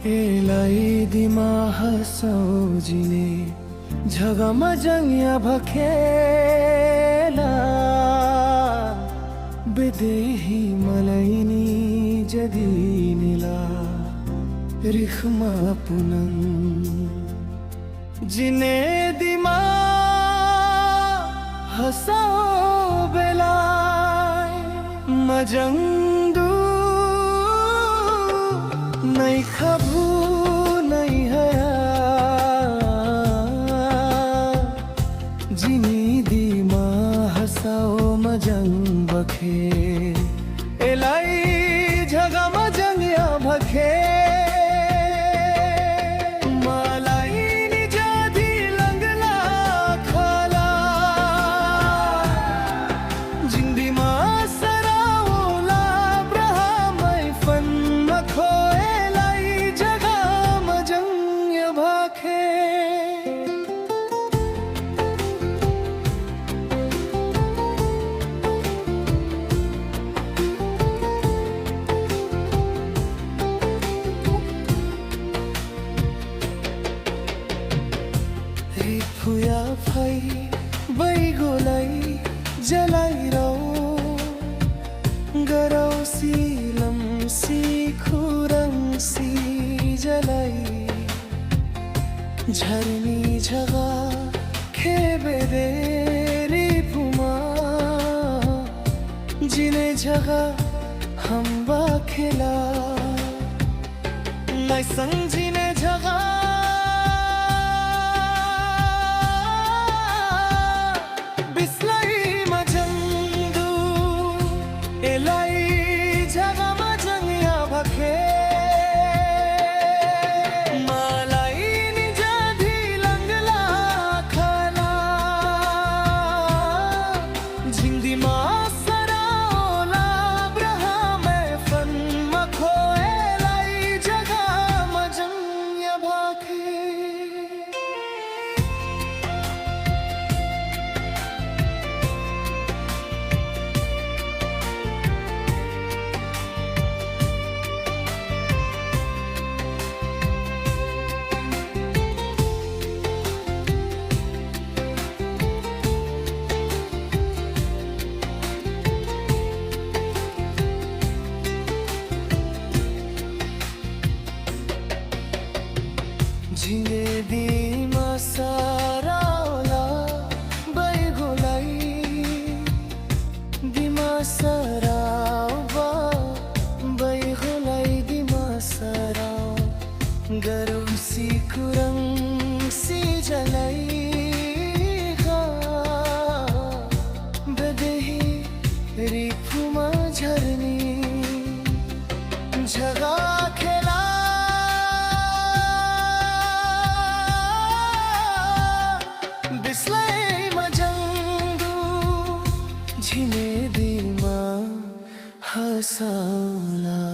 एलाई दिमा हसौजिने झगमा जङ्या भखेला बेदेही मलैनी जदिनिला रिखमा पुनन् जिने दिमा हसौ बेलाय मजंदू नहीं खबू नहीं हया जिनी दिमा हसाओ मजंग बखे एलाई झगा मजंग या भखे मलाई नि जादी लंगला खाला जिंदी मा सराओला ब्रहा मै फन मखो फुया फै बैगोलाई जलाइरौ गरौ सिलम सी खुरङ सी जलाई झरनी झगा खेबे देरी फुमा जिने झगा हम बा खेला नै संजिने झगा झिने दिमा सराओला बैगोलाई दिमा सराओ बैगोलाई दिमा सराओ गरौ सी कुरङ सी जलाई बदेही रिफुमा झरनी झगा खेला झिने दिमा हसाला।